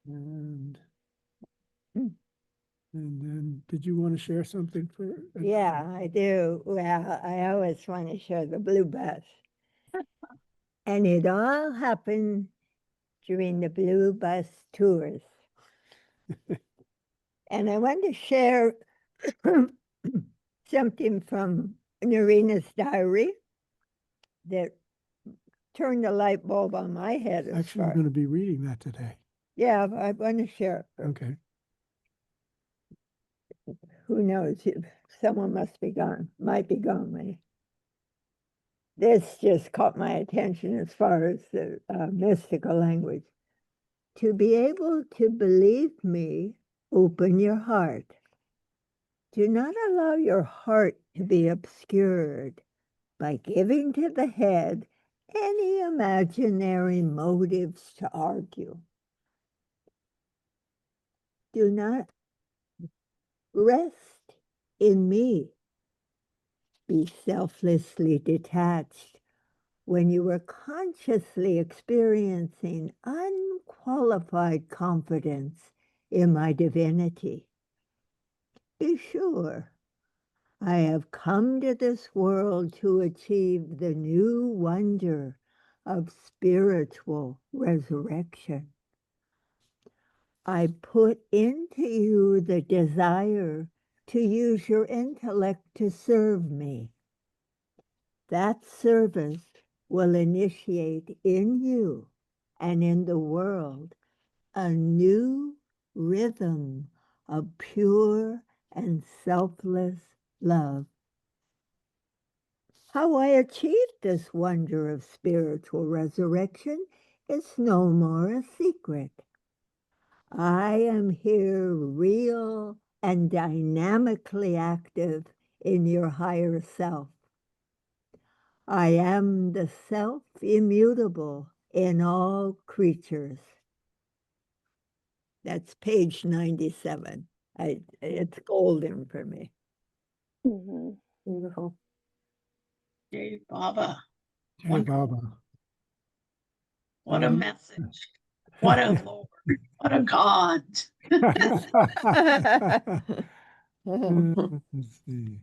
And Hmm. and then, did you want to share something for? Yeah, I do. Well, I always want to share the blue bus. And it all happened during the blue bus tours. And I want to share something from Norina's diary that turned the light bulb on my head. Actually, we're going to be reading that today. Yeah, I want to share it. Okay. Who knows? Someone must be gone, might be gone. This just caught my attention as far as the mystical language. To be able to believe me, open your heart. Do not allow your heart to be obscured by giving to the head any imaginary motives to argue. Do not rest in me. Be selflessly detached when you are consciously experiencing unqualified confidence in my divinity. Be sure I have come to this world to achieve the new wonder of spiritual resurrection. I put into you the desire to use your intellect to serve me. That service will initiate in you and in the world a new rhythm of pure and selfless love. How I achieved this wonder of spiritual resurrection is no more a secret. I am here real and dynamically active in your higher self. I am the self immutable in all creatures. That's page 97. It's golden for me. Beautiful. Jai Baba. Jai Baba. What a message. What a Lord. What a God. Let's see.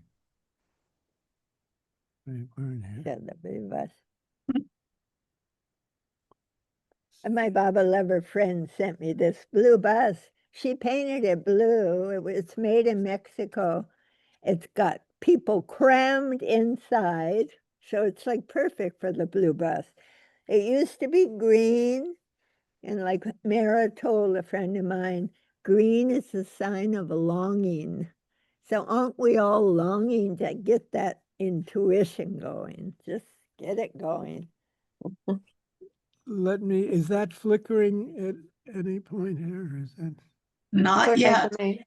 Wait, we're in here. Yeah, the blue bus. And my Baba lover friend sent me this blue bus. She painted it blue. It's made in Mexico. It's got people crammed inside, so it's like perfect for the blue bus. It used to be green, and like Mara told a friend of mine, green is a sign of a longing. So aren't we all longing to get that intuition going? Just get it going. Is that flickering at any point here? Or is that Not yet. okay?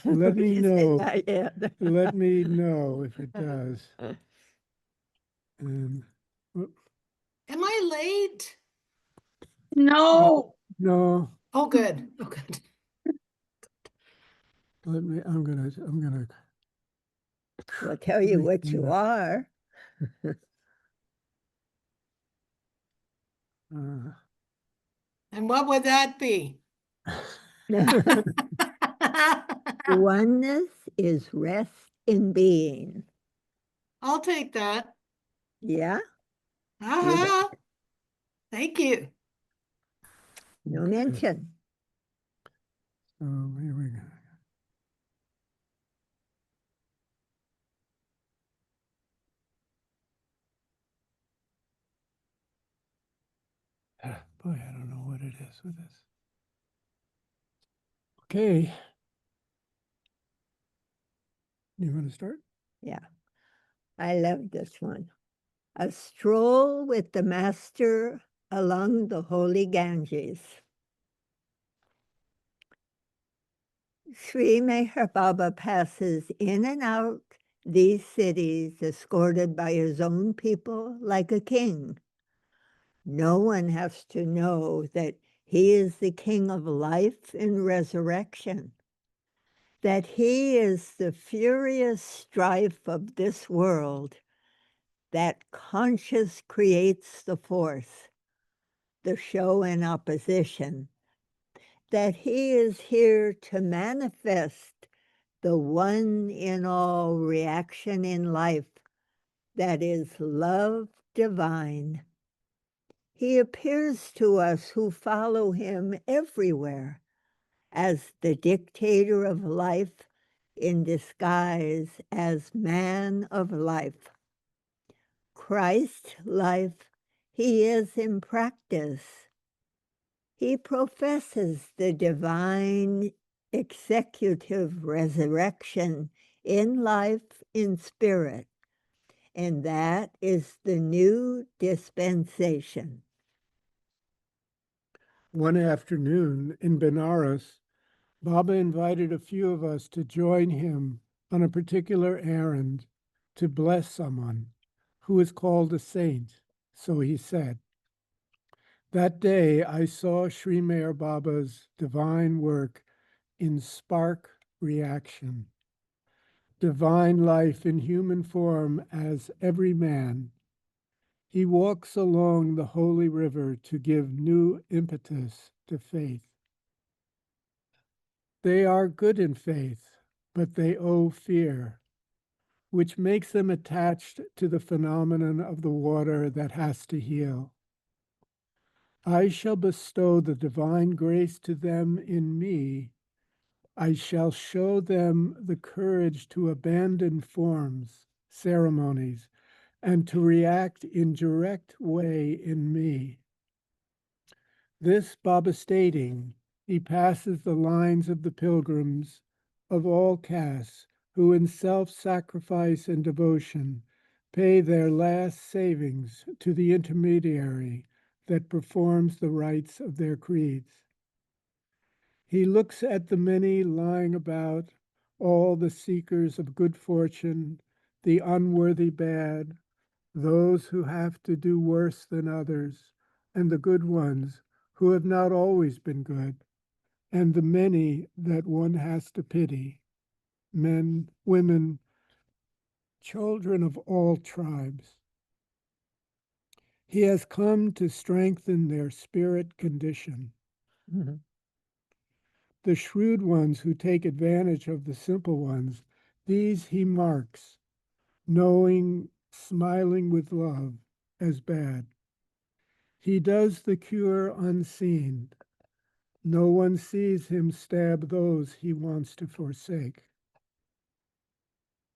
Let me She said, know. "Not yet." Let me know if it does. And Am I late? No. no, Oh, good. Oh, good. let me. I'm gonna. We'll tell you what you are. And what would that be? Oneness is rest in being. I'll take that. Yeah, Uh-huh. Thank you. no mention. So here we go. Boy, I don't know what it is with this. Okay. You want to start? Yeah, I love this one. A stroll with the master along the holy Ganges. Sri Meher Baba passes in and out these cities escorted by his own people like a king. No one has to know that he is the king of life and resurrection, that he is the furious strife of this world, that conscious creates the force, the show and opposition that he is here to manifest the one in all reaction in life that is love divine. He appears to us who follow him everywhere as the dictator of life in disguise as man of life. Christ life he is in practice. He professes the divine executive resurrection in life in spirit, and that is the new dispensation. One afternoon in Benares, Baba invited a few of us to join him on a particular errand to bless someone who is called a saint, so he said. That day I saw Sri Meher Baba's divine work in spark reaction, divine life in human form as every man. He walks along the holy river to give new impetus to faith. They are good in faith, but they owe fear, which makes them attached to the phenomenon of the water that has to heal. I shall bestow the divine grace to them in me. I shall show them the courage to abandon forms, ceremonies, and to react in direct way in me. This Baba stating, he passes the lines of the pilgrims of all castes who in self-sacrifice and devotion pay their last savings to the intermediary that performs the rites of their creeds. He looks at the many lying about, all the seekers of good fortune, the unworthy bad, those who have to do worse than others, and the good ones who have not always been good, and the many that one has to pity, men, women, children of all tribes. He has come to strengthen their spirit condition. Mhm. The shrewd ones who take advantage of the simple ones, these he marks, knowing, smiling with love, as bad. He does the cure unseen. No one sees him stab those he wants to forsake.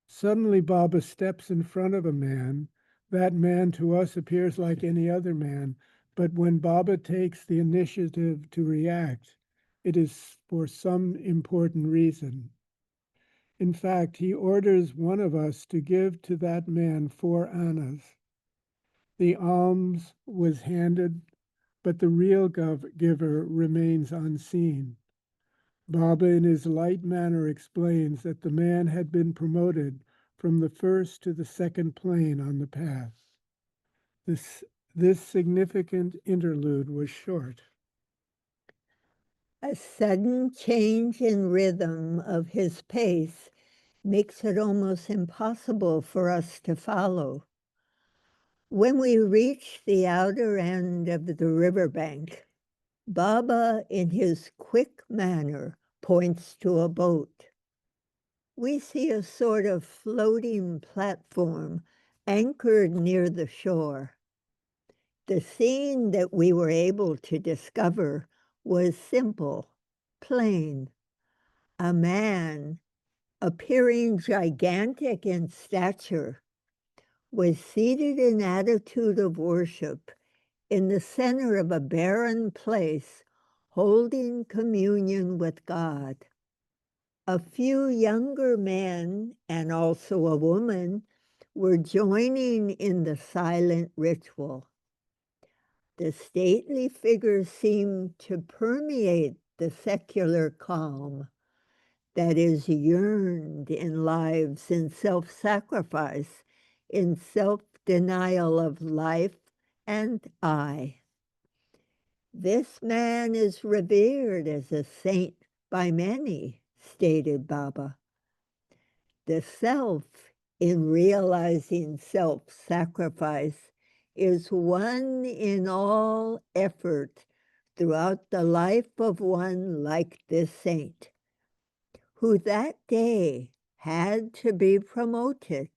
Suddenly Baba steps in front of a man. That man to us appears like any other man, but when Baba takes the initiative to react, it is for some important reason. In fact, he orders one of us to give to that man 4 annas. The alms was handed, but the real giver remains unseen. Baba, in his light manner, explains that the man had been promoted from the first to the second plane on the path. This significant interlude was short. A sudden change in rhythm of his pace makes it almost impossible for us to follow. When we reach the outer end of the riverbank, Baba, in his quick manner, points to a boat. We see a sort of floating platform anchored near the shore. The scene that we were able to discover was simple, plain. A man, appearing gigantic in stature, was seated in attitude of worship in the center of a barren place, holding communion with God. A few younger men and also a woman were joining in the silent ritual. The stately figure seemed to permeate the secular calm that is yearned in lives in self-sacrifice, in self-denial of life and I. This man is revered as a saint by many, stated Baba. The self, in realizing self-sacrifice, is one in all effort throughout the life of one like this saint, who that day had to be promoted.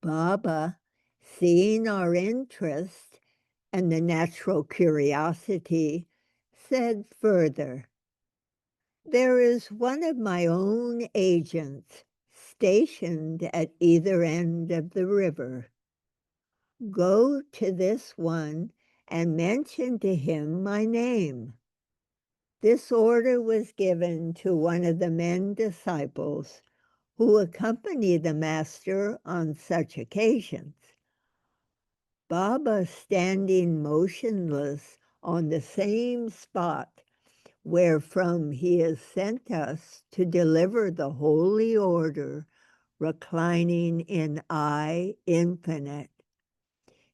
Baba, seeing our interest and the natural curiosity, said further, "There is one of my own agents stationed at either end of the river. Go to this one and mention to him my name." This order was given to one of the men disciples who accompany the master on such occasions. Baba, standing motionless on the same spot wherefrom he has sent us to deliver the holy order, reclining in I infinite,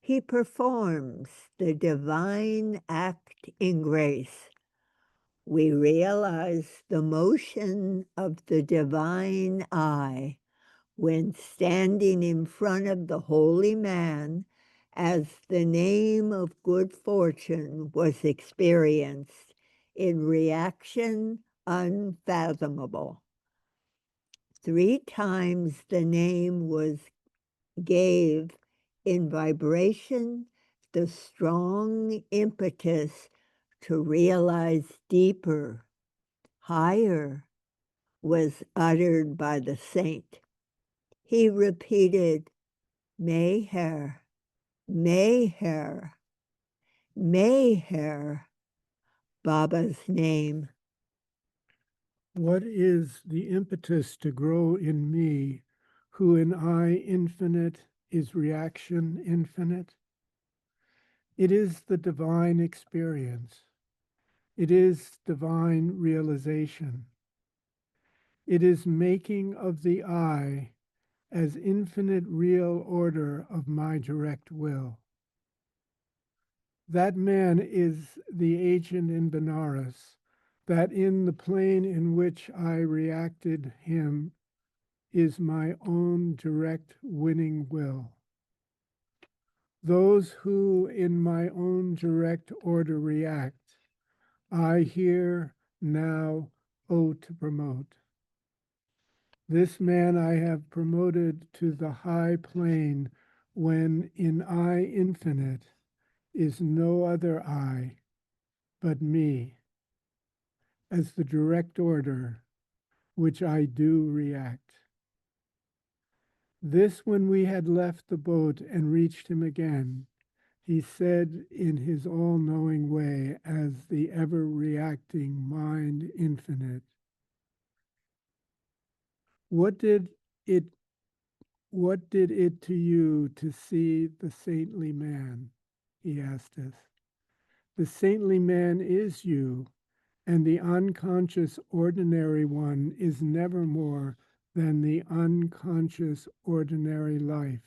he performs the divine act in grace. We realize the motion of the divine I when standing in front of the holy man as the name of good fortune was experienced in reaction unfathomable. 3 times the name was gave in vibration the strong impetus to realize deeper, higher, was uttered by the saint. He repeated, Meher, Meher, Meher, Baba's name. What is the impetus to grow in me, who in I infinite is reaction infinite? It is the divine experience. It is divine realization. It is making of the I as infinite real order of my direct will. That man is the agent in Benares, that in the plane in which I reacted him is my own direct winning will. Those who in my own direct order react, I here now owe to promote. This man I have promoted to the high plane when in I infinite is no other I but me, as the direct order which I do react. This when we had left the boat and reached him again, he said in his all-knowing way as the ever-reacting mind infinite, What did it to you to see the saintly man? He asked us. The saintly man is you, and the unconscious ordinary one is never more than the unconscious ordinary life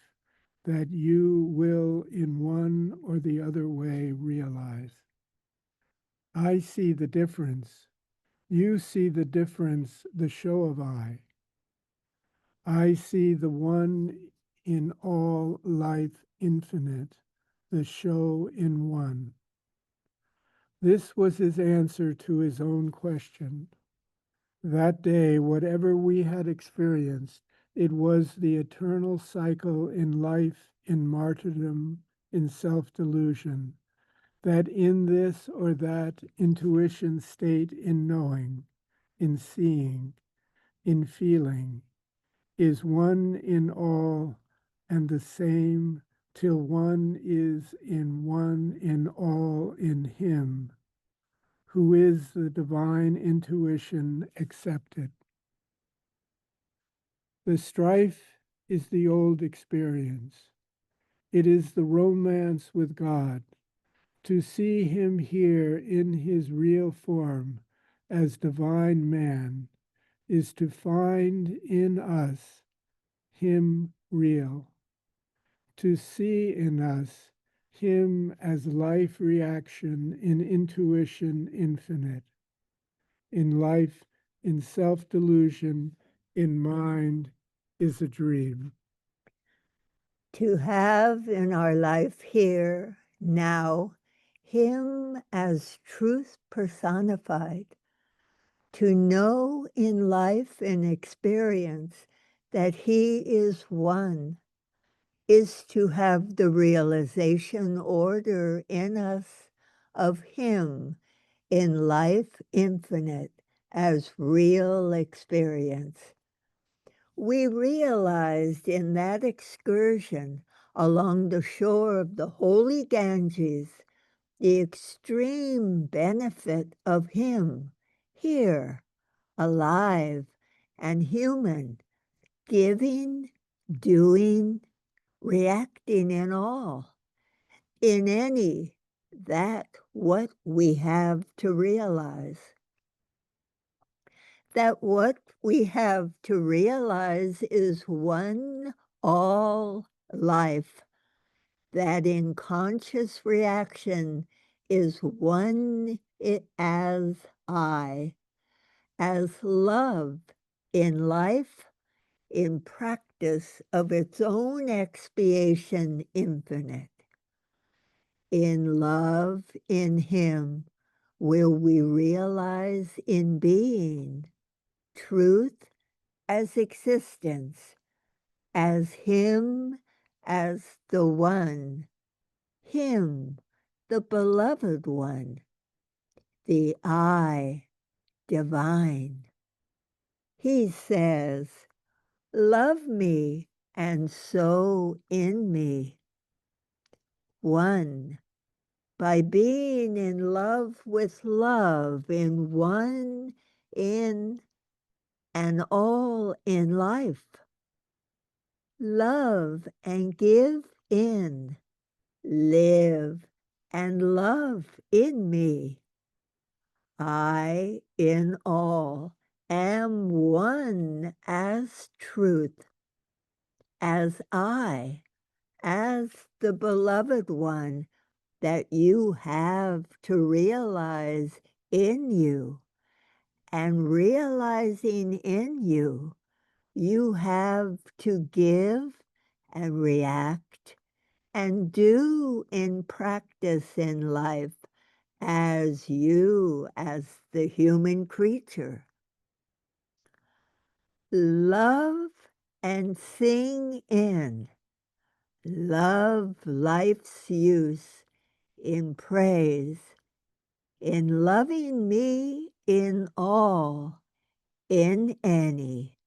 that you will in one or the other way realize. I see the difference. You see the difference, the show of I see the one in all life infinite, the show in one. This was his answer to his own question. That day, whatever we had experienced, it was the eternal cycle in life, in martyrdom, in self-delusion, that in this or that intuition state in knowing, in seeing, in feeling, is one in all and the same till one is in one in all in him, who is the divine intuition accepted. The strife is the old experience. It is the romance with God. To see him here in his real form as divine man is to find in us him real. To see in us him as life reaction in intuition infinite, in life, in self-delusion, in mind is a dream. To have in our life here, now, Him as truth personified, to know in life and experience that He is one, is to have the realization order in us of Him in life infinite as real experience. We realized in that excursion along the shore of the holy Ganges the extreme benefit of Him here, alive and human, giving, doing, reacting in all, in any, that what we have to realize. That what we have to realize is one all life, that in conscious reaction is one as I, as love in life, in practice of its own expiation infinite. In love in Him will we realize in being truth as existence, as Him as the one, Him, the beloved one, the I, divine. He says, love me, and so in me. One, by being in love with love, in one, in, and all in life. Love and give in, live and love in me. I in all am one as truth, as I, as the beloved one that you have to realize in you. And realizing in you, you have to give and react and do in practice in life as you, as the human creature. Love and sing in. Love life's use in praise, in loving me in all, in any.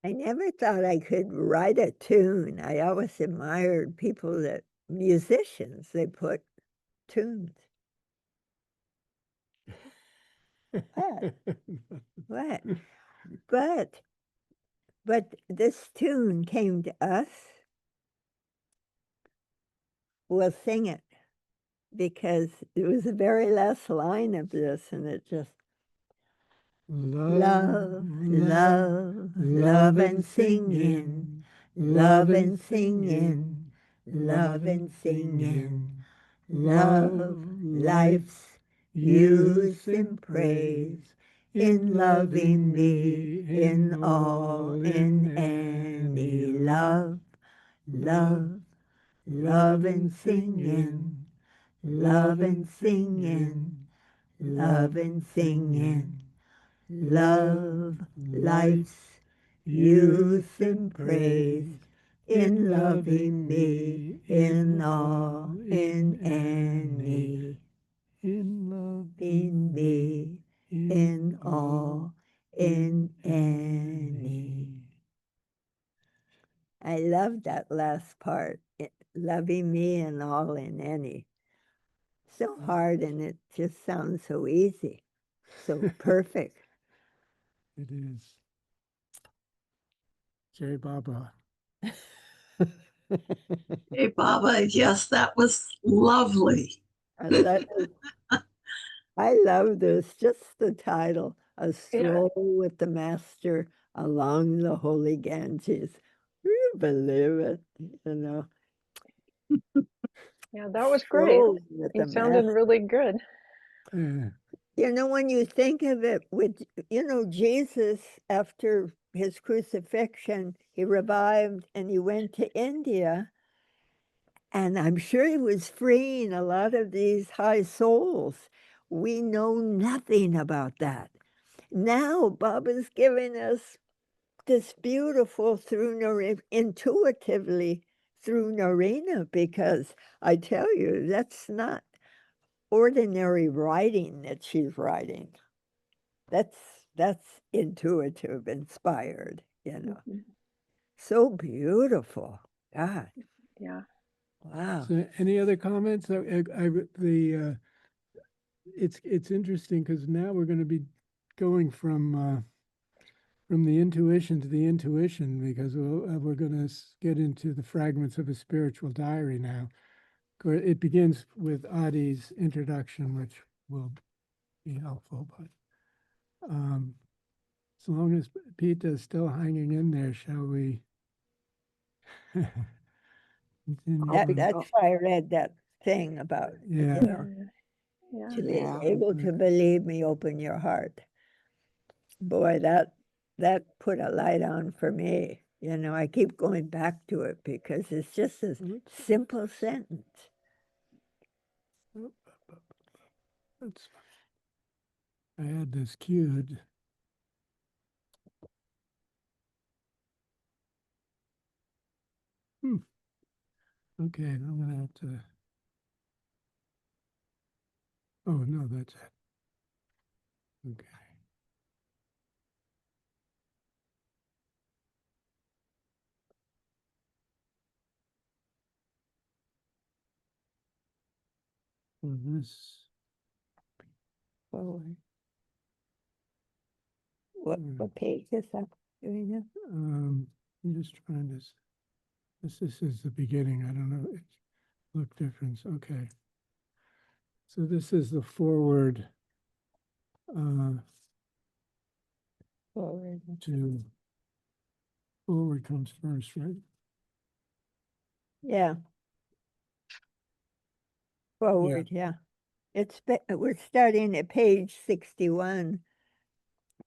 I never thought I could write a tune. I always admired people that, musicians, they put tunes. What? What? But this tune came to us. We'll sing it because it was the very last line of this, and it just love, love, love and sing in, love and sing in, love and sing in, love life's use in praise, in loving me, in all, in any. Love, love, love and sing in, love and sing in, love and sing in. Love life's use and praise, in loving me, in all, in any. In love, In me, in all, in any. I love that last part, loving me in all, in any. So hard, and it just sounds so easy, so perfect. It is. Jai Baba. Hey, Baba, yes, that was lovely. I love this, just the title, A Stroll with the Master Along the Holy Ganges. You believe it, you know. Yeah, that was great. filled with You the sounded message. really good. Yeah. You know, when you think of it with, you know, Jesus, after his crucifixion, he revived and he went to India. And I'm sure he was freeing a lot of these high souls. We know nothing about that. Now, Baba's giving us this beautiful intuitively through Norina, because I tell you, that's not ordinary writing that she's writing. That's intuitive, inspired, you know. Mhm. So beautiful. God, Yeah. wow. So any other comments? It's interesting because now we're going to be going from the intuition to the intuition, because we're going to get into the fragments of a spiritual diary now. It begins with Adi's introduction, which will be helpful, but as long as Peta is still hanging in there, shall we continue? That's why I read that thing about, Yeah. you know, Yeah. to be Yeah. able to believe me, open your heart. Boy, that put a light on for me. You know, I keep going back to it because it's just a simple sentence. That's, I had this queued. Okay, I'm gonna have to. Oh no, that's it. Okay. So this. Forward. What page is that? Doing that? I'm just trying to. This is the beginning. I don't know. It look different. Okay. So this is the forward Forward. to forward comes first, right? Yeah. Forward, yeah. We're starting at page 61.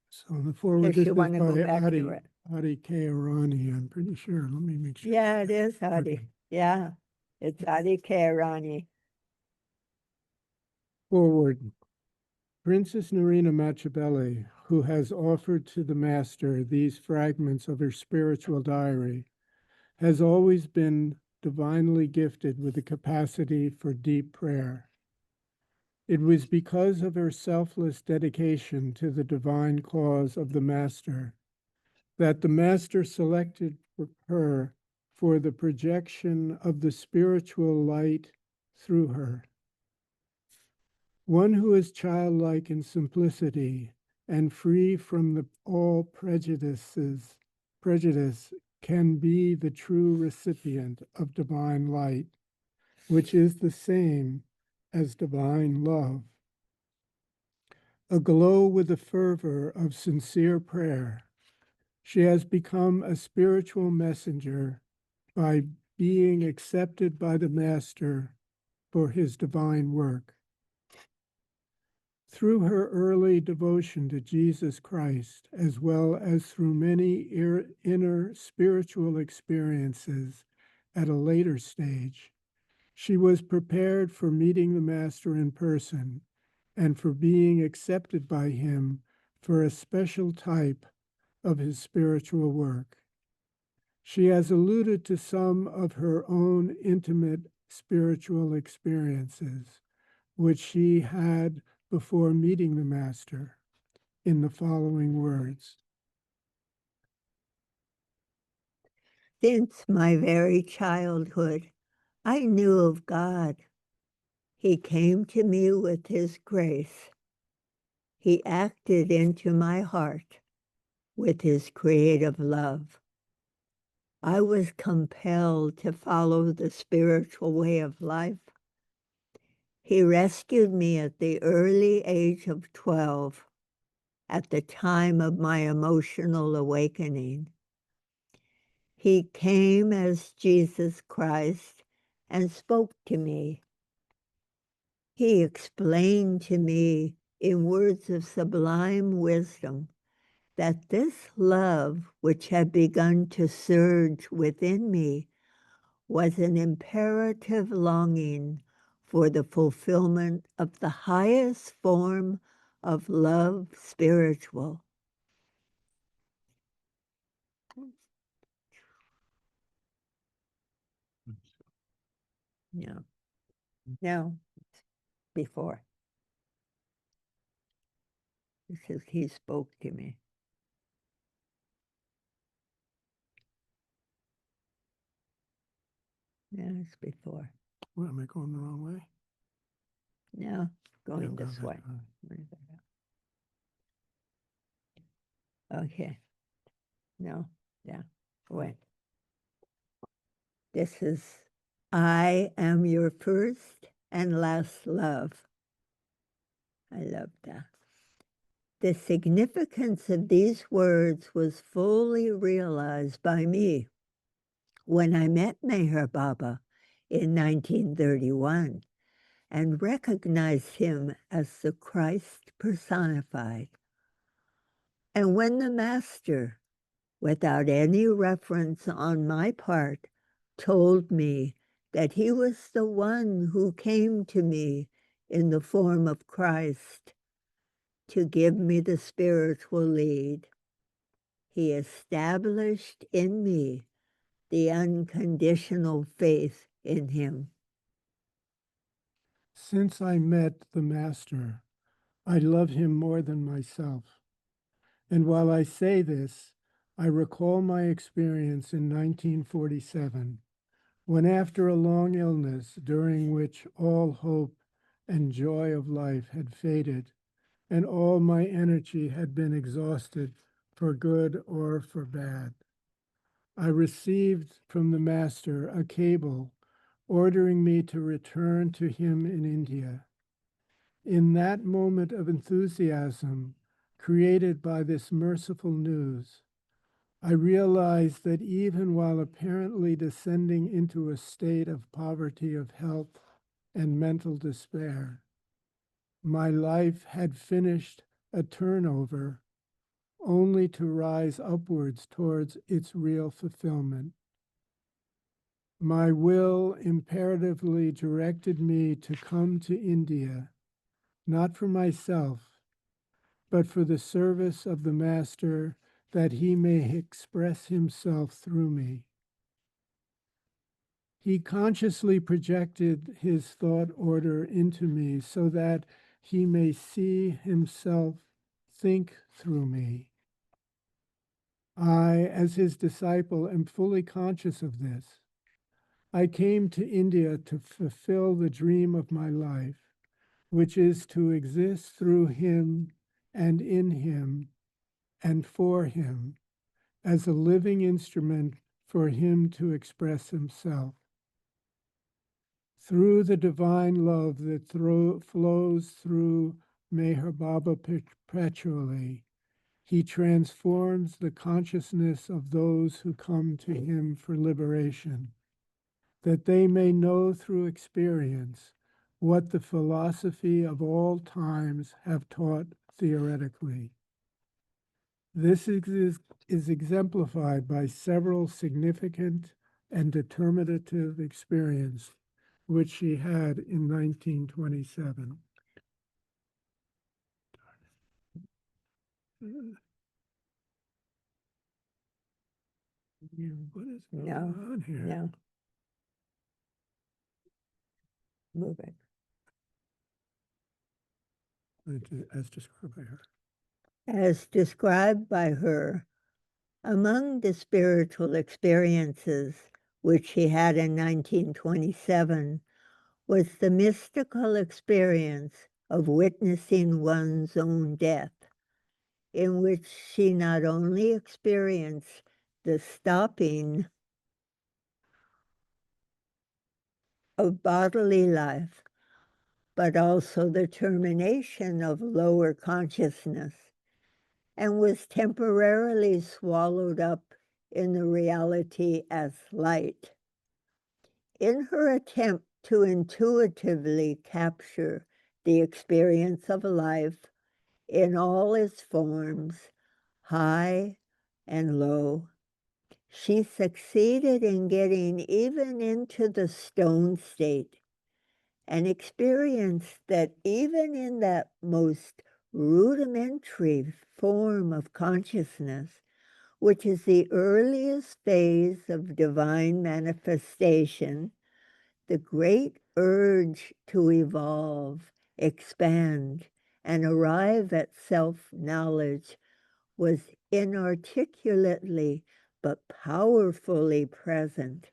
So the forward, If this you is wanna by go back to it. Adi K. Arani, I'm pretty sure. Let me make sure. Yeah, it is Adi. Okay. Yeah, it's Adi Kairani. Forward. Princess Norina Matchabelli, who has offered to the Master these fragments of her spiritual diary, has always been divinely gifted with the capacity for deep prayer. It was because of her selfless dedication to the divine cause of the Master that the Master selected her for the projection of the spiritual light through her. One who is childlike in simplicity and free from all prejudice can be the true recipient of divine light, which is the same as divine love. Aglow with the fervor of sincere prayer, she has become a spiritual messenger by being accepted by the Master for his divine work. Through her early devotion to Jesus Christ, as well as through many inner spiritual experiences at a later stage, she was prepared for meeting the Master in person and for being accepted by him for a special type of his spiritual work. She has alluded to some of her own intimate spiritual experiences, which she had before meeting the Master, in the following words. Since my very childhood, I knew of God. He came to me with his grace. He acted into my heart with his creative love. I was compelled to follow the spiritual way of life. He rescued me at the early age of 12, at the time of my emotional awakening. He came as Jesus Christ and spoke to me. He explained to me in words of sublime wisdom that this love which had begun to surge within me was an imperative longing for the fulfillment of the highest form of love spiritual. No, no, before. It says he spoke to me. Yeah, it's before. What, am I going the wrong way? No, going Yeah, go this back way. on. Okay. No, yeah, wait. This is, I am your first and last love. I love that. The significance of these words was fully realized by me when I met Meher Baba in 1931 and recognized him as the Christ personified. And when the Master, without any reference on my part, told me that he was the one who came to me in the form of Christ to give me the spiritual lead, he established in me the unconditional faith in him. Since I met the Master, I love him more than myself. And while I say this, I recall my experience in 1947, when after a long illness during which all hope and joy of life had faded, and all my energy had been exhausted for good or for bad, I received from the Master a cable ordering me to return to him in India. In that moment of enthusiasm created by this merciful news, I realized that even while apparently descending into a state of poverty of health and mental despair, my life had finished a turnover only to rise upwards towards its real fulfillment. My will imperatively directed me to come to India, not for myself, but for the service of the Master, that he may express himself through me. He consciously projected his thought order into me so that he may see himself think through me. I, as his disciple, am fully conscious of this. I came to India to fulfill the dream of my life, which is to exist through him and in him and for him as a living instrument for him to express himself. Through the divine love that flows through Meher Baba perpetually, he transforms the consciousness of those who come to him for liberation, that they may know through experience what the philosophy of all times have taught theoretically. This is exemplified by several significant and determinative experiences which she had in 1927. What is going on here? No. Move it. As described by her. As described by her, among the spiritual experiences which she had in 1927 was the mystical experience of witnessing one's own death, in which she not only experienced the stopping of bodily life, but also the termination of lower consciousness, and was temporarily swallowed up in the reality as light. In her attempt to intuitively capture the experience of life in all its forms, high and low, she succeeded in getting even into the stone state, an experience that even in that most rudimentary form of consciousness, which is the earliest phase of divine manifestation, the great urge to evolve, expand, and arrive at self-knowledge was inarticulately but powerfully present.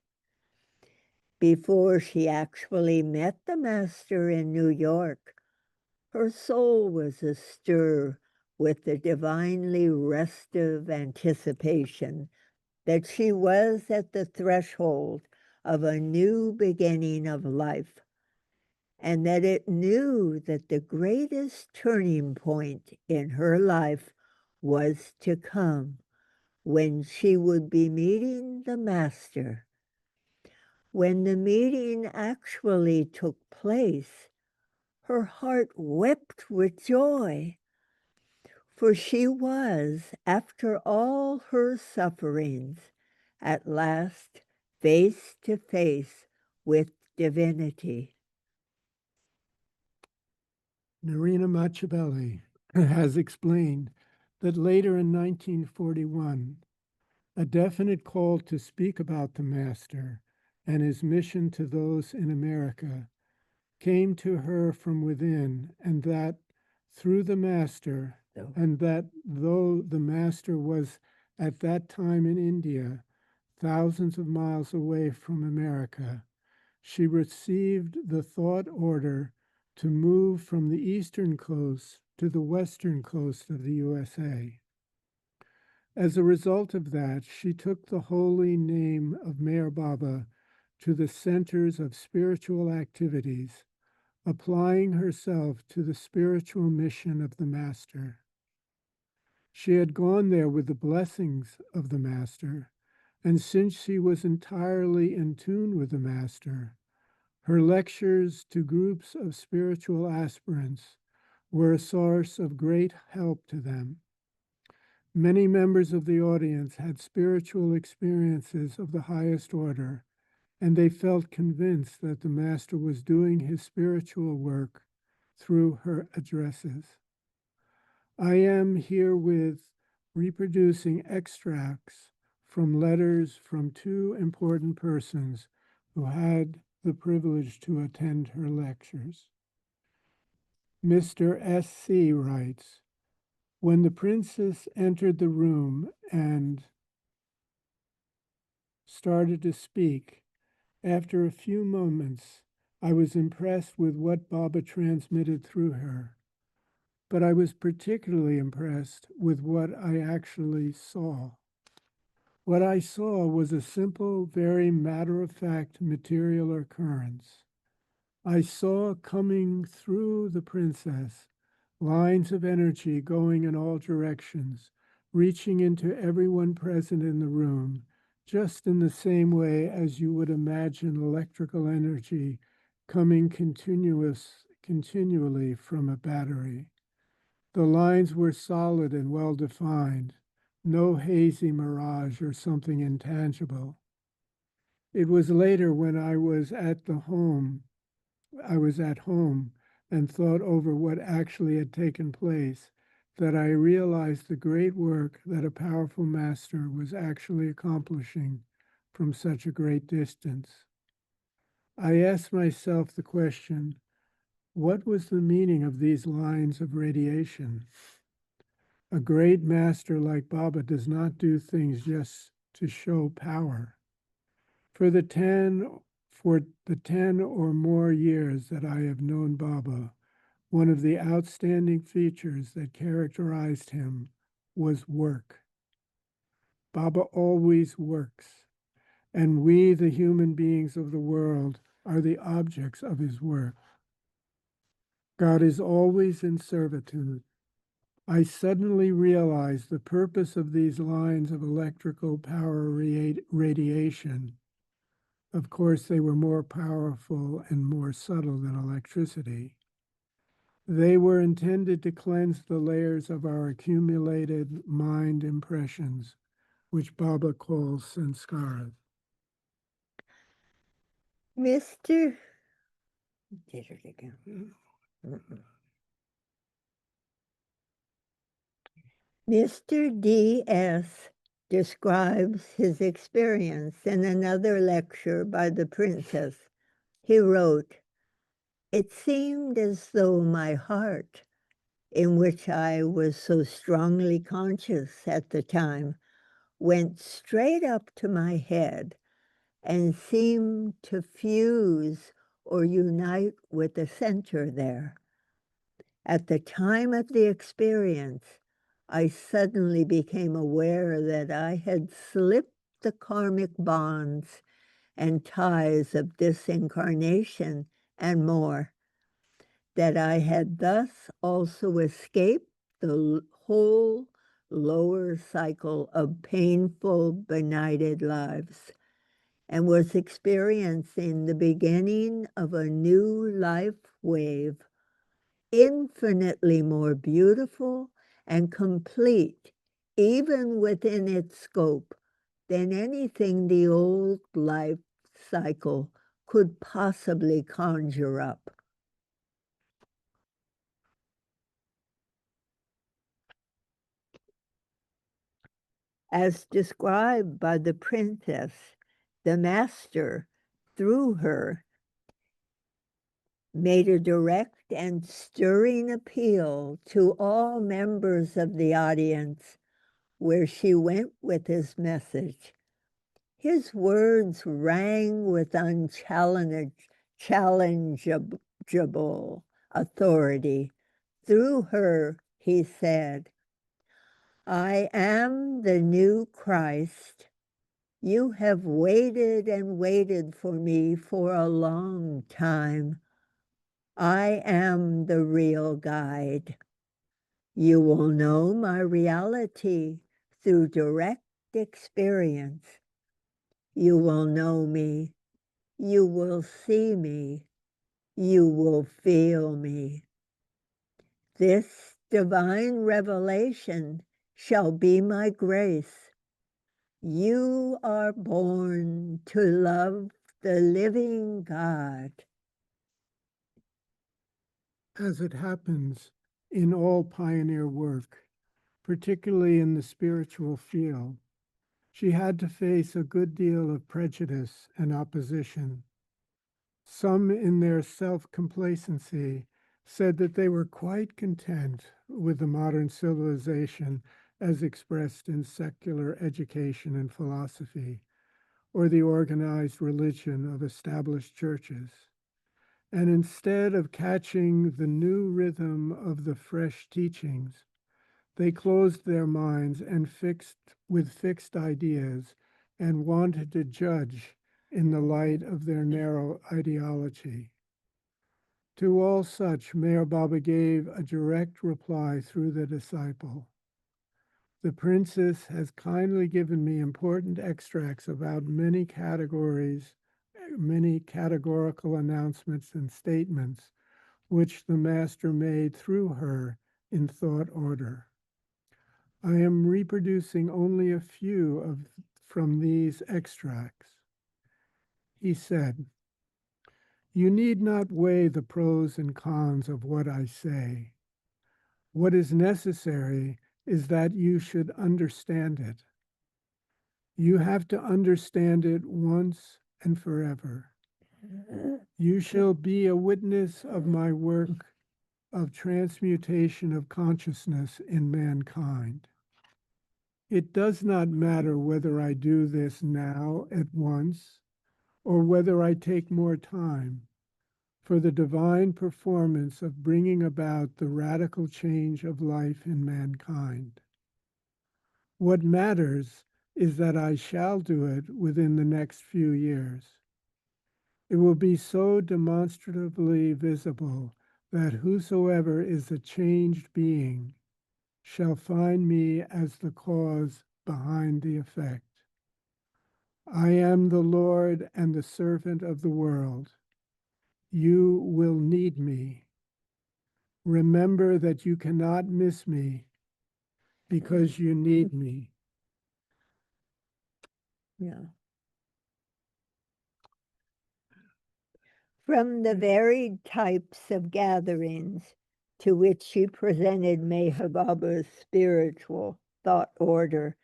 Before she actually met the master in New York, her soul was astir with the divinely restive anticipation that she was at the threshold of a new beginning of life, and that it knew that the greatest turning point in her life was to come when she would be meeting the master. When the meeting actually took place, her heart wept with joy, for she was, after all her sufferings, at last face to face with divinity. Norina Matchabelli has explained that later in 1941, a definite call to speak about the Master and his mission to those in America came to her from within, and that through the Master, and that though the Master was at that time in India, thousands of miles away from America, she received the thought order to move from the eastern coast to the western coast of the USA. As a result of that, she took the holy name of Meher Baba to the centers of spiritual activities, applying herself to the spiritual mission of the Master. She had gone there with the blessings of the Master, and since she was entirely in tune with the Master, her lectures to groups of spiritual aspirants were a source of great help to them. Many members of the audience had spiritual experiences of the highest order, and they felt convinced that the Master was doing his spiritual work through her addresses. I am herewith reproducing extracts from letters from two important persons who had the privilege to attend her lectures. Mr. S.C. writes, "When the princess entered the room and started to speak, after a few moments, I was impressed with what Baba transmitted through her, but I was particularly impressed with what I actually saw. What I saw was a simple, very matter-of-fact material occurrence. I saw coming through the princess lines of energy going in all directions, reaching into everyone present in the room, just in the same way as you would imagine electrical energy coming continually from a battery. The lines were solid and well-defined, no hazy mirage or something intangible. It was later when I was at home and thought over what actually had taken place, that I realized the great work that a powerful master was actually accomplishing from such a great distance. I asked myself the question, what was the meaning of these lines of radiation? A great master like Baba does not do things just to show power. For the 10 or more years that I have known Baba, one of the outstanding features that characterized him was work. Baba always works, and we, the human beings of the world, are the objects of his work. God is always in servitude. I suddenly realized the purpose of these lines of electrical power radiation Of course, they were more powerful and more subtle than electricity. They were intended to cleanse the layers of our accumulated mind impressions, which Baba calls sanskaras. Mr. Did it again. Mr. D.S. describes his experience in another lecture by the princess. He wrote, "It seemed as though my heart, in which I was so strongly conscious at the time, went straight up to my head and seemed to fuse or unite with the center there. At the time of the experience, I suddenly became aware that I had slipped the karmic bonds and ties of this incarnation and more, that I had thus also escaped the whole lower cycle of painful, benighted lives, and was experiencing the beginning of a new life wave, infinitely more beautiful and complete, even within its scope, than anything the old life cycle could possibly conjure up." As described by the princess, the master, through her, made a direct and stirring appeal to all members of the audience where she went with his message. His words rang with unchallengeable authority. Through her, he said, "I am the new Christ. You have waited and waited for me for a long time. I am the real guide. You will know my reality through direct experience. You will know me. You will see me. You will feel me. This divine revelation shall be my grace. You are born to love the living God." As it happens in all pioneer work, particularly in the spiritual field, she had to face a good deal of prejudice and opposition. Some, in their self-complacency, said that they were quite content with the modern civilization as expressed in secular education and philosophy, or the organized religion of established churches. And instead of catching the new rhythm of the fresh teachings, they closed their minds and fixed ideas and wanted to judge in the light of their narrow ideology. To all such, Mayor Baba gave a direct reply through the disciple. The princess has kindly given me important extracts about many categorical announcements and statements, which the master made through her in thought order. I am reproducing only a few from these extracts. He said, "You need not weigh the pros and cons of what I say. What is necessary is that you should understand it. You have to understand it once and forever. You shall be a witness of my work of transmutation of consciousness in mankind. It does not matter whether I do this now at once or whether I take more time for the divine performance of bringing about the radical change of life in mankind. What matters is that I shall do it within the next few years. It will be so demonstratively visible that whosoever is a changed being shall find me as the cause behind the effect. I am the Lord and the servant of the world. You will need me. Remember that you cannot miss me because you need me. Yeah. From the varied types of gatherings to which she presented Meher Baba's spiritual thought order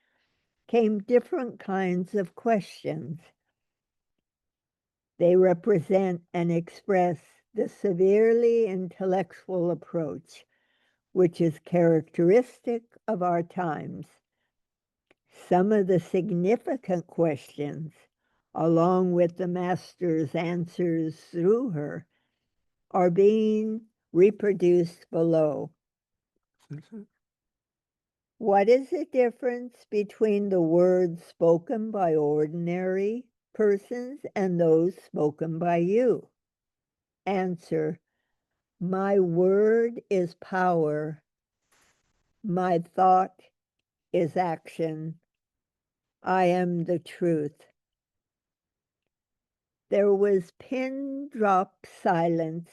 came different kinds of questions. They represent and express the severely intellectual approach, which is characteristic of our times. Some of the significant questions, along with the Master's answers through her, are being reproduced below. What is the difference between the words spoken by ordinary persons and those spoken by you? Answer: my word is power. My thought is action. I am the truth. There was pin drop silence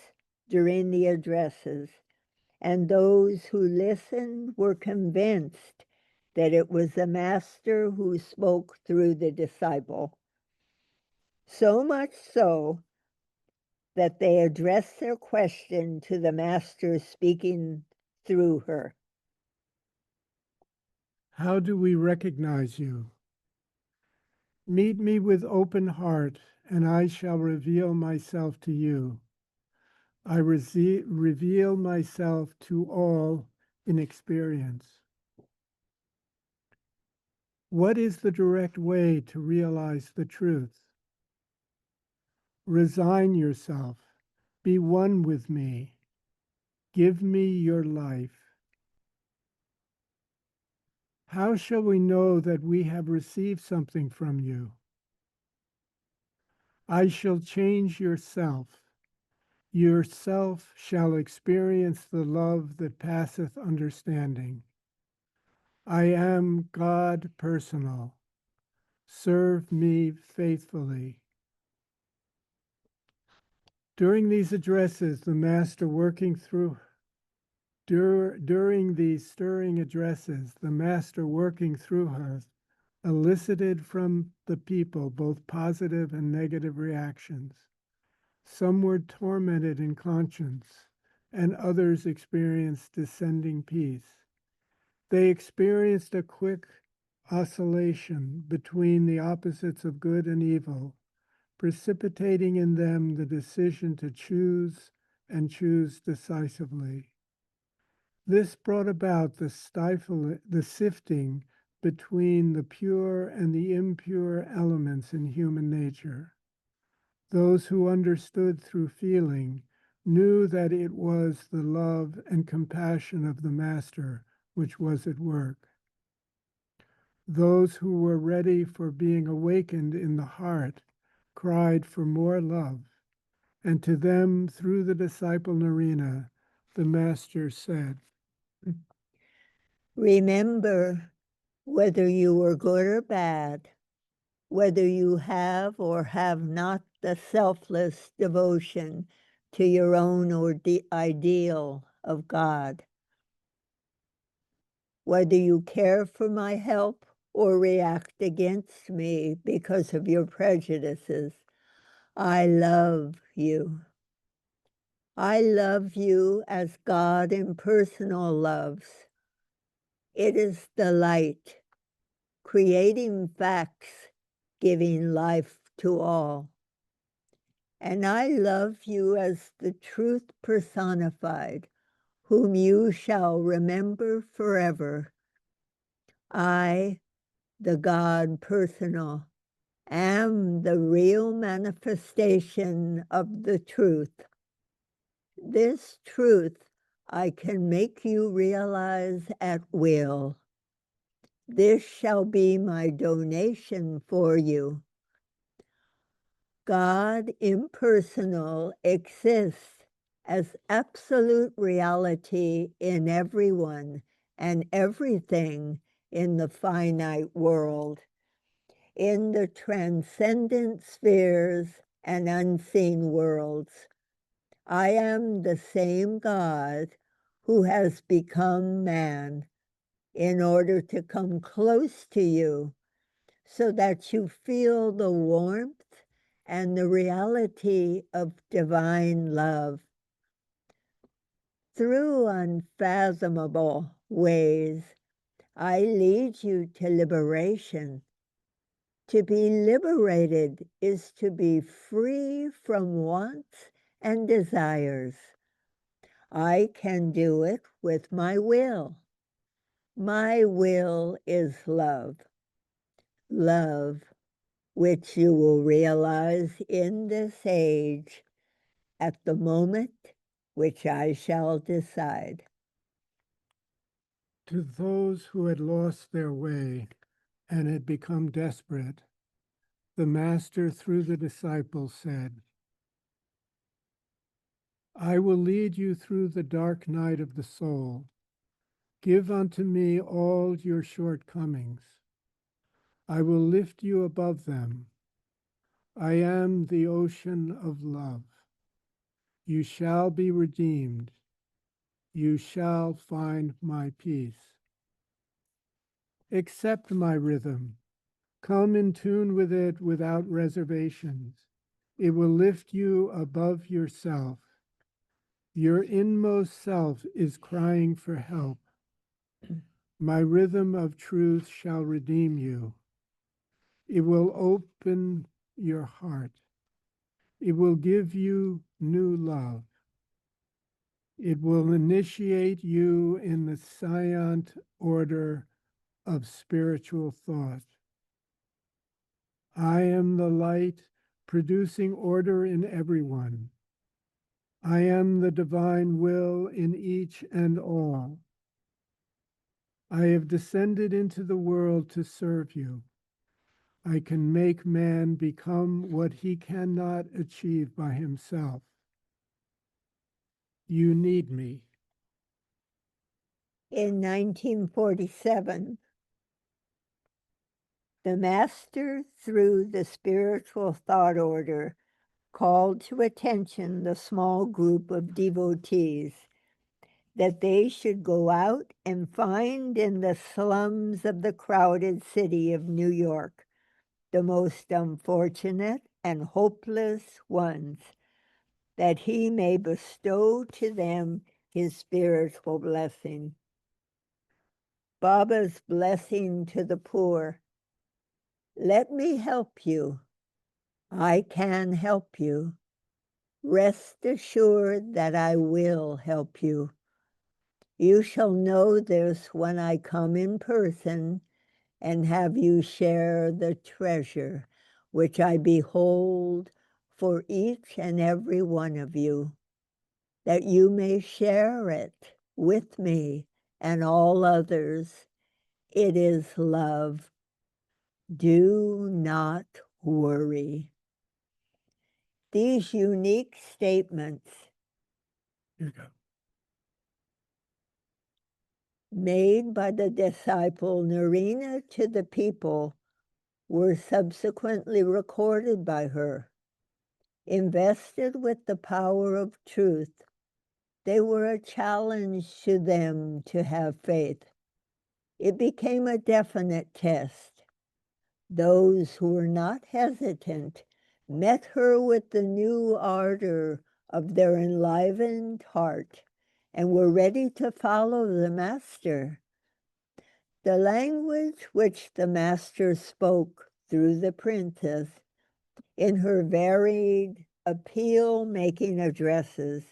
during the addresses, and those who listened were convinced that it was the Master who spoke through the disciple. So much so that they addressed their question to the Master speaking through her. How do we recognize you? Meet me with open heart, and I shall reveal myself to you. I reveal myself to all in experience. What is the direct way to realize the truth? Resign yourself. Be one with me. Give me your life. How shall we know that we have received something from you? I shall change yourself. Yourself shall experience the love that passeth understanding. I am God personal. Serve me faithfully. During these addresses, the Master during these stirring addresses, the Master working through her elicited from the people both positive and negative reactions. Some were tormented in conscience, and others experienced descending peace. They experienced a quick oscillation between the opposites of good and evil, precipitating in them the decision to choose and choose decisively. This brought about the sifting between the pure and the impure elements in human nature. Those who understood through feeling knew that it was the love and compassion of the Master which was at work. Those who were ready for being awakened in the heart cried for more love, and to them, through the disciple Norina, the Master said, Remember, whether you were good or bad, whether you have or have not the selfless devotion to your own ideal of God, whether you care for my help or react against me because of your prejudices, I love you. I love you as God impersonal loves. It is the light, creating facts, giving life to all. And I love you as the truth personified, whom you shall remember forever. I, the God personal, am the real manifestation of the truth. This truth I can make you realize at will. This shall be my donation for you. God impersonal exists as absolute reality in everyone and everything in the finite world. in the transcendent spheres and unseen worlds. I am the same God who has become man in order to come close to you so that you feel the warmth and the reality of divine love. Through unfathomable ways, I lead you to liberation. To be liberated is to be free from wants and desires. I can do it with my will. My will is love. Love, which you will realize in this age at the moment which I shall decide. To those who had lost their way and had become desperate, the Master, through the disciples, said, I will lead you through the dark night of the soul. Give unto me all your shortcomings. I will lift you above them. I am the ocean of love. You shall be redeemed. You shall find my peace. Accept my rhythm. Come in tune with it without reservations. It will lift you above yourself. Your inmost self is crying for help. My rhythm of truth shall redeem you. It will open your heart. It will give you new love. It will initiate you in the scient order of spiritual thought. I am the light producing order in everyone. I am the divine will in each and all. I have descended into the world to serve you. I can make man become what he cannot achieve by himself. You need me. In 1947, the Master, through the spiritual thought order, called to attention the small group of devotees that they should go out and find in the slums of the crowded city of New York the most unfortunate and hopeless ones, that he may bestow to them his spiritual blessing. Baba's blessing to the poor. Let me help you. I can help you. Rest assured that I will help you. You shall know this when I come in person and have you share the treasure which I behold for each and every one of you, that you may share it with me and all others. It is love. Do not worry. These unique statements Here you go. made by the disciple Norina to the people were subsequently recorded by her. Invested with the power of truth, they were a challenge to them to have faith. It became a definite test. Those who were not hesitant met her with the new ardor of their enlivened heart and were ready to follow the Master. The language which the Master spoke through the princess in her varied appeal-making addresses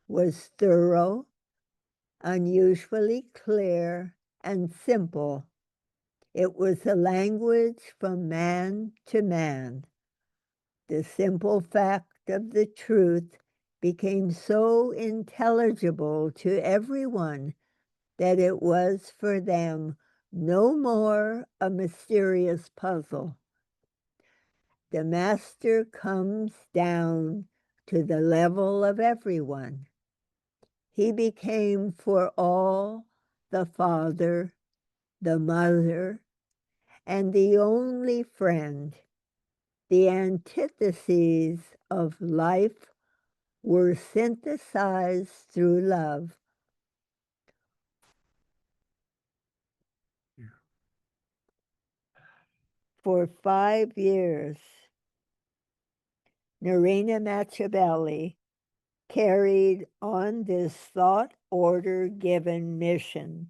was thorough, unusually clear, and simple. It was a language from man to man. The simple fact of the truth became so intelligible to everyone that it was for them no more a mysterious puzzle. The Master comes down to the level of everyone. He became for all the father, the mother, and the only friend. The antitheses of life were synthesized through love. Yeah. For 5 years, Norina Matchabelli carried on this thought order given mission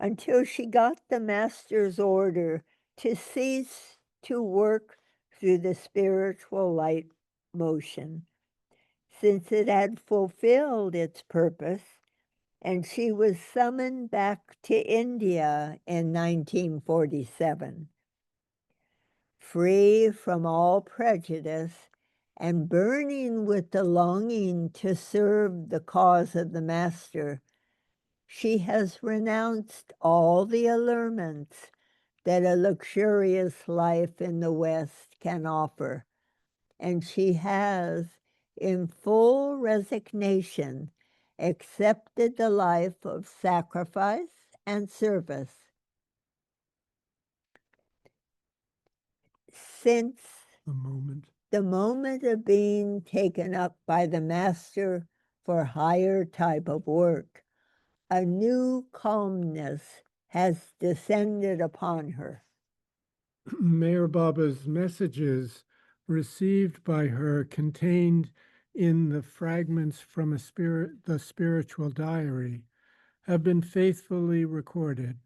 until she got the master's order to cease to work through the spiritual light motion, since it had fulfilled its purpose, and she was summoned back to India in 1947. Free from all prejudice and burning with the longing to serve the cause of the master, she has renounced all the allurements that a luxurious life in the West can offer, and she has, in full resignation, accepted the life of sacrifice and service. Since the moment of being taken up by the master for higher type of work, a new calmness has descended upon her. Mayor Baba's messages received by her contained in the fragments from the spiritual diary have been faithfully recorded.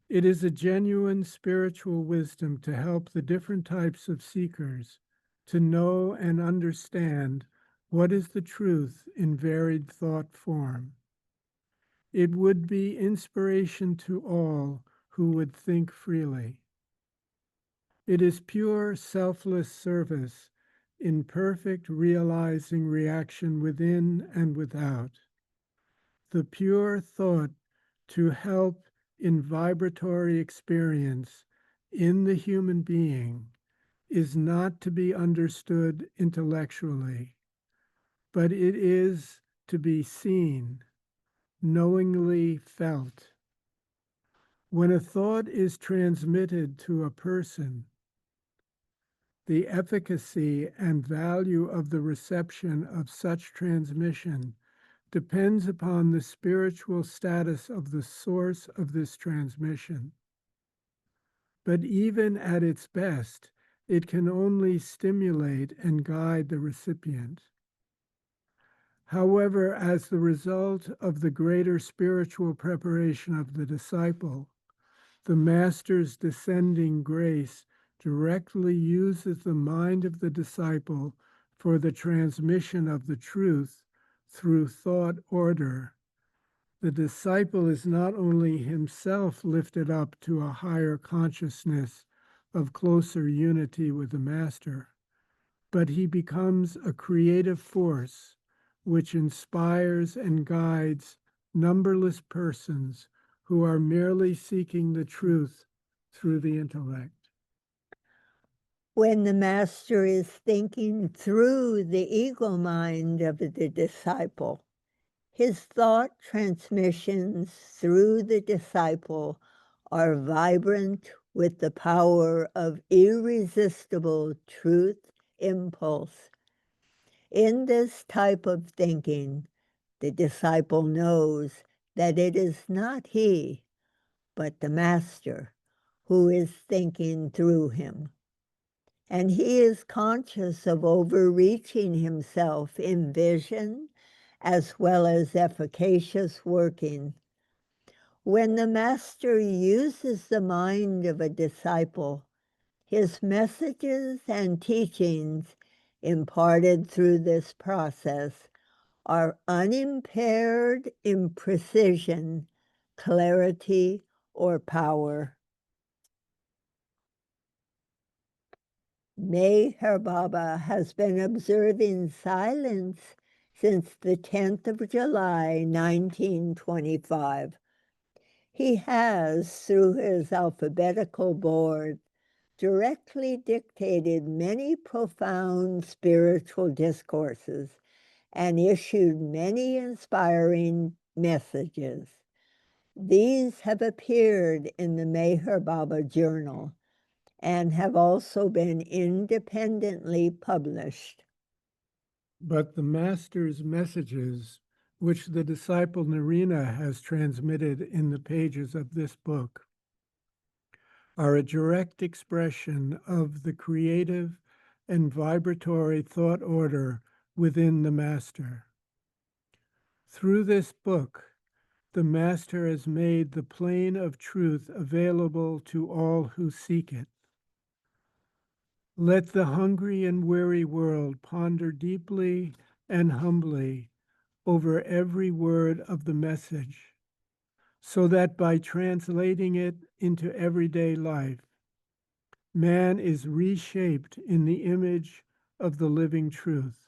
It is a genuine spiritual wisdom to help the different types of seekers to know and understand what is the truth in varied thought form. It would be inspiration to all who would think freely. It is pure selfless service in perfect realizing reaction within and without. The pure thought to help in vibratory experience in the human being is not to be understood intellectually, but it is to be seen, knowingly felt. When a thought is transmitted to a person, the efficacy and value of the reception of such transmission depends upon the spiritual status of the source of this transmission. But even at its best, it can only stimulate and guide the recipient. However, as the result of the greater spiritual preparation of the disciple, the Master's descending grace directly uses the mind of the disciple for the transmission of the truth through thought order. The disciple is not only himself lifted up to a higher consciousness of closer unity with the Master, but he becomes a creative force which inspires and guides numberless persons who are merely seeking the truth through the intellect. When the master is thinking through the ego mind of the disciple, his thought transmissions through the disciple are vibrant with the power of irresistible truth impulse. In this type of thinking, the disciple knows that it is not he, but the master who is thinking through him. And he is conscious of overreaching himself in vision as well as efficacious working. When the master uses the mind of a disciple, his messages and teachings imparted through this process are unimpaired in precision, clarity, or power. Meher Baba has been observing silence since the 10th of July, 1925. He has, through his alphabetical board, directly dictated many profound spiritual discourses and issued many inspiring messages. These have appeared in the Meher Baba Journal and have also been independently published. But the Master's messages, which the disciple Norina has transmitted in the pages of this book, are a direct expression of the creative and vibratory thought order within the Master. Through this book, the Master has made the plane of truth available to all who seek it. Let the hungry and weary world ponder deeply and humbly over every word of the message, so that by translating it into everyday life, man is reshaped in the image of the living truth.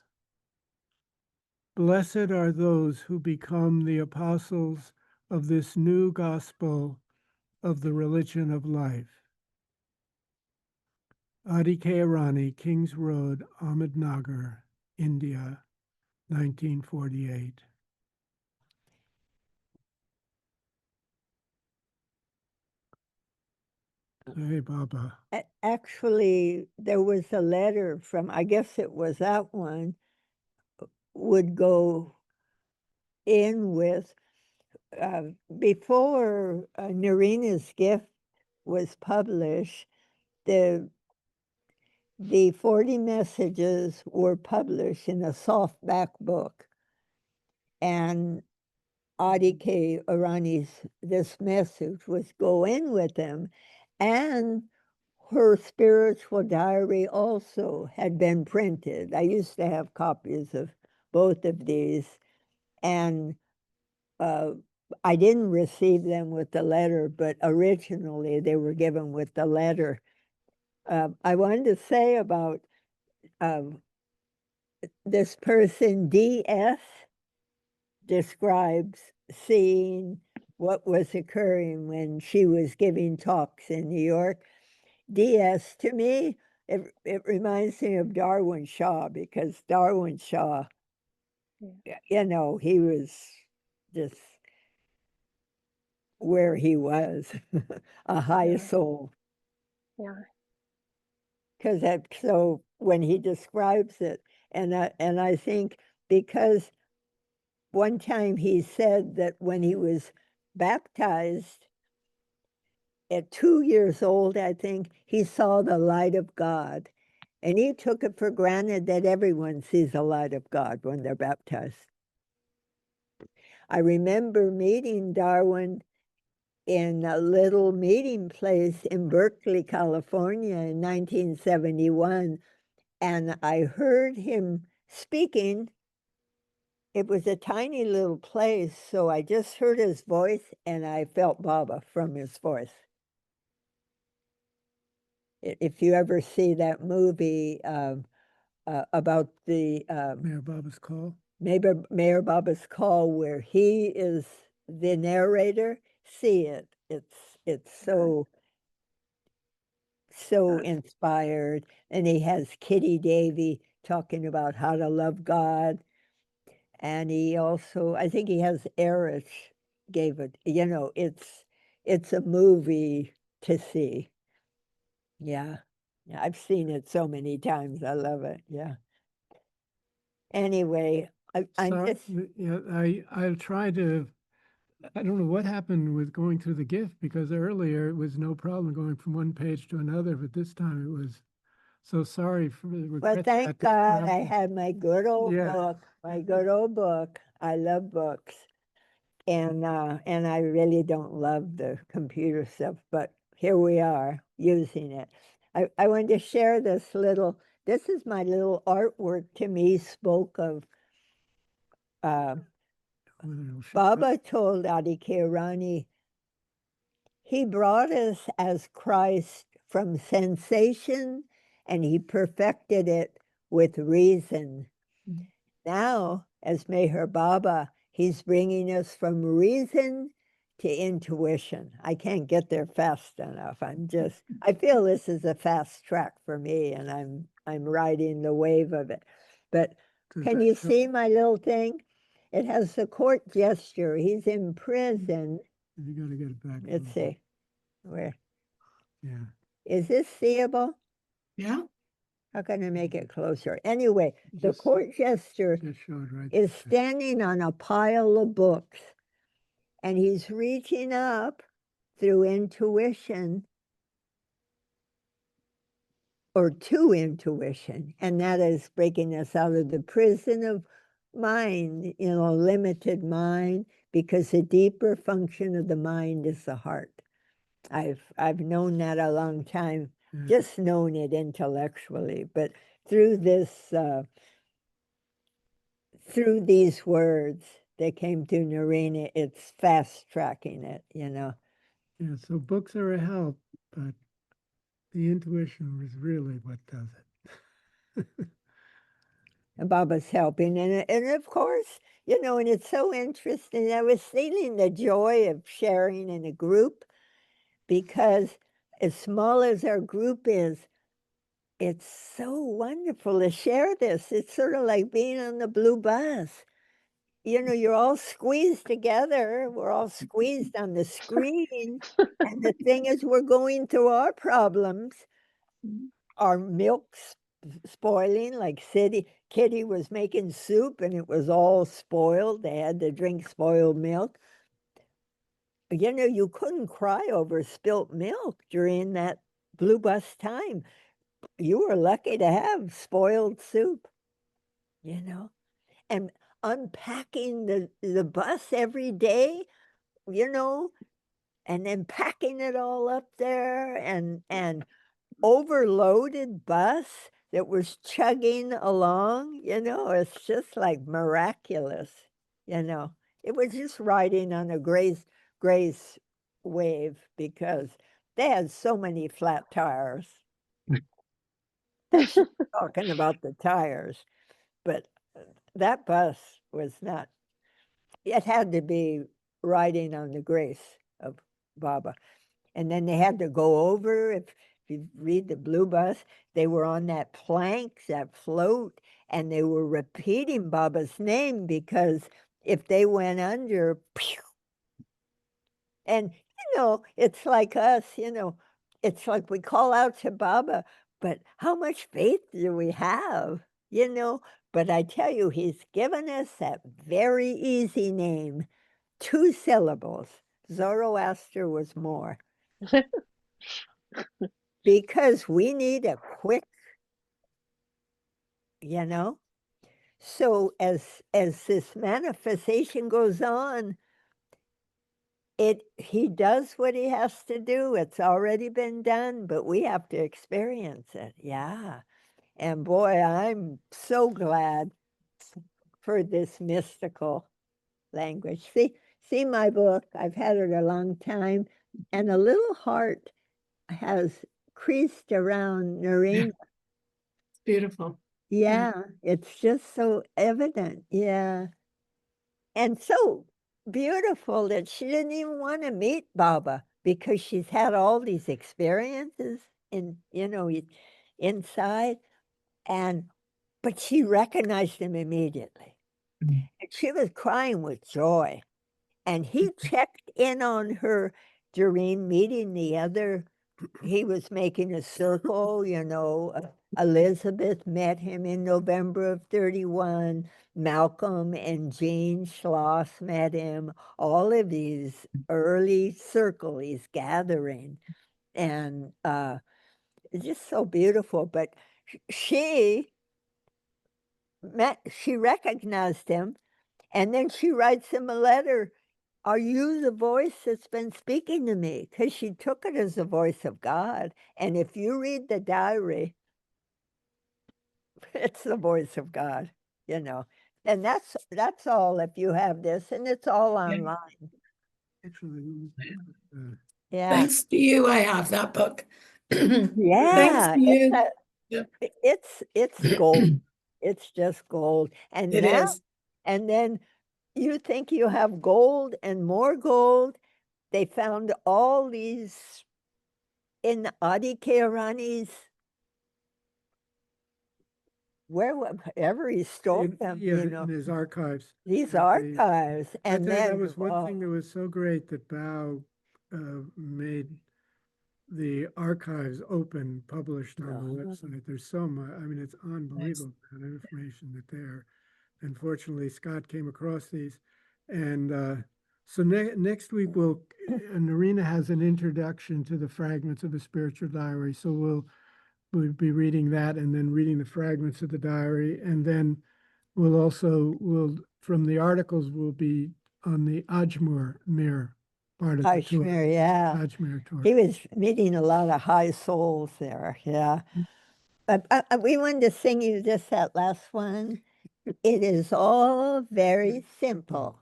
Blessed are those who become the apostles of this new gospel of the religion of life. Adi Keirani, Kings Road, Ahmednagar, India, 1948. Hey, Baba. Actually, there was a letter from, I guess it was that one, would go in with, before Norina's gift was published, the 40 messages were published in a softback book. And Adi K. Arani's this message was go in with them. And her spiritual diary also had been printed. I used to have copies of both of these. And I didn't receive them with the letter, but originally they were given with the letter. I wanted to say about this person, DS, describes seeing what was occurring when she was giving talks in New York. DS, to me, it reminds me of Darwin Shaw, because Darwin Shaw, you know, he was just where he was, a high Yeah. soul. Yeah. Because so when he describes it, and I think because one time he said that when he was baptized at 2 years old, I think, he saw the light of God. And he took it for granted that everyone sees the light of God when they're baptized. I remember meeting Darwin in a little meeting place in Berkeley, California in 1971. And I heard him speaking. It was a tiny little place, so I just heard his voice and I felt Baba from his voice. If you ever see that movie about the Mayor Baba's call. Mayor Baba's Call, where he is the narrator, see it. It's so inspired. And he has Kitty Davy talking about how to love God. And he also, I think he has Erich gave it, you know, it's a movie to see. Yeah. Yeah, I've seen it so many times. I love it. Yeah. Anyway, I'm Sorry, just, yeah, I'll try to. I don't know what happened with going through the gift, because earlier it was no problem going from one page to another, but this time it was. So sorry for the well, regret thank that. God I had my good old Yeah. book, my good old book. I love books. And I really don't love the computer stuff, but here we are using it. I wanted to share this little, this is my little artwork to me, spoke of Baba told Adi Kirani, he brought us as Christ from sensation and he perfected it with reason. Now, as Meher Baba, he's bringing us from reason to intuition. I can't get there fast enough. I feel this is a fast track for me, and I'm riding the wave of it. But can you see my little thing? It has the court gesture. He's in prison You got to get it back. a Let's little bit. see. Where Yeah. is this seeable? Yeah, How can I make it closer? Anyway, the Just- court jester Just show it right is there. standing on a pile of books, and he's reaching up through intuition or to intuition, and that is breaking us out of the prison of mind, limited mind, because the deeper function of the mind is the heart. I've known that a long time, Yeah. just known it intellectually, but through this through these words that came to Norina, it's fast tracking it, Yeah. So books are a help, but the intuition was really what does it. And Baba's helping. And of course, and it's so interesting. I was feeling the joy of sharing in a group because as small as our group is, it's so wonderful to share this. It's sort of like being on the blue bus. You're all squeezed together. We're all squeezed on the screen. And the thing is, we're going through our problems. Our milk's spoiling, like Kitty was making soup and it was all spoiled. They had to drink spoiled milk. You couldn't cry over spilt milk during that blue bus time. You were lucky to have spoiled soup, and unpacking the bus every day, and then packing it all up there and overloaded bus that was chugging along, it's just like miraculous, It was just riding on a grace wave because they had so many flat tires. That's talking about the tires, but that bus was not, it had to be riding on the grace of Baba. And then they had to go over, if you read the blue bus, they were on that plank, that float, and they were repeating Baba's name because if they went under, pew, and it's like us, it's like we call out to Baba, but how much faith do we have? But I tell you, he's given us that very easy name, 2 syllables. Zoroaster was more. Because we need a quick, So as this manifestation goes on, he does what he has to do. It's already been done, but we have to experience it. Yeah. And boy, I'm so glad for this mystical language. See my book. I've had it a long time, and a little heart has creased around Norina. it's beautiful. Yeah, it's just so evident. Yeah. And so beautiful that she didn't even want to meet Baba because she's had all these experiences inside. But she recognized him immediately. Mm. And she was crying with joy. And he checked in on her during meeting the other. He was making a circle, Elizabeth met him in November of 31. Malcolm and Jean Schloss met him. All of these early circle he's gathering. And it's just so beautiful. But she recognized him, and then she writes him a letter. Are you the voice that's been speaking to me? Because she took it as the voice of God. And if you read the diary, it's the voice of God, And that's all if you have this, and it's all online. Actually, Yeah. Thanks to you, I have that book. Thanks Yeah. to you. Yeah. It's gold. It's just gold. And It now, is. and then you think you have gold and more gold. They found all these in Adi Kearani's wherever he stored them, Yeah, you know, in his archives. these They- archives. I And tell you, then, that was one oh, thing that was so great that Bao made the archives open, published on the Uh-huh. website. There's so much, I mean, it's unbelievable the amount of information that there. Unfortunately, Scott came across these. And so next week, Norina has an introduction to the fragments of a spiritual diary. So we'll be reading that and then reading the fragments of the diary. And then from the articles, we'll be on the Ajmer part of the tour. Kashmir, yeah. Ajmer tour. He was meeting a lot of high souls there, yeah. But we wanted to sing you just that last one. It is all very simple.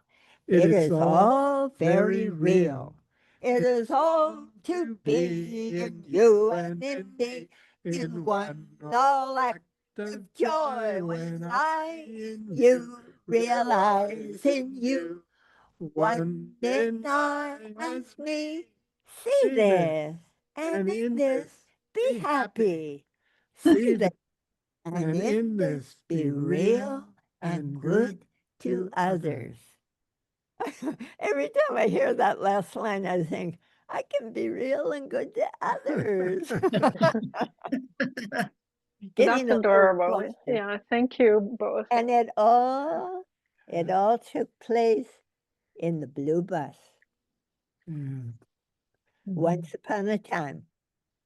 It is all very real. It is all to be in you and in me, in one all act of joy when I in you realize in you one in I as me. See this, and in this be happy. See this, and in this be real and good to others. Every time I hear that last line, I think, I can be real and good to others. Getting That's a little adorable. closer. Yeah, thank you both. And it all took place in the blue bus Yeah. once upon a time.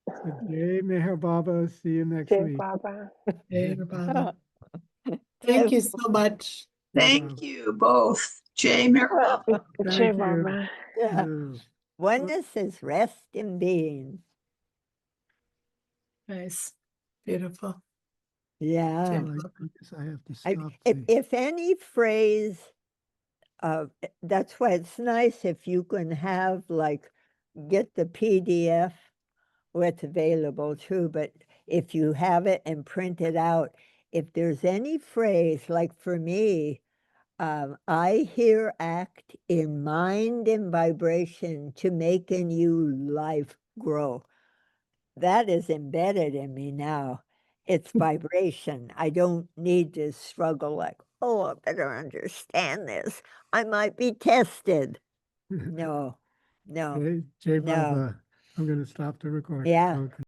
So Jay Meher Baba, see you next Jai week. Baba. Hey, Baba. Thank you so much. Thank you both. Jay Mirabal. Jai Thank you. Baba. Yeah. Oh, Oneness is rest in being. Nice. Beautiful. Yeah. well, I guess I have to I- stop. if any phrase, that's why it's nice if you can have like get the PDF where it's available too, but if you have it and print it out, if there's any phrase, like for me, I hear act in mind and vibration to make in you life grow. That is embedded in me now. It's vibration. I don't need to struggle like, oh, I better understand this. I might be tested. No, no, Okay, Jay no. Baba, I'm going to stop the recording. Yeah. Okay.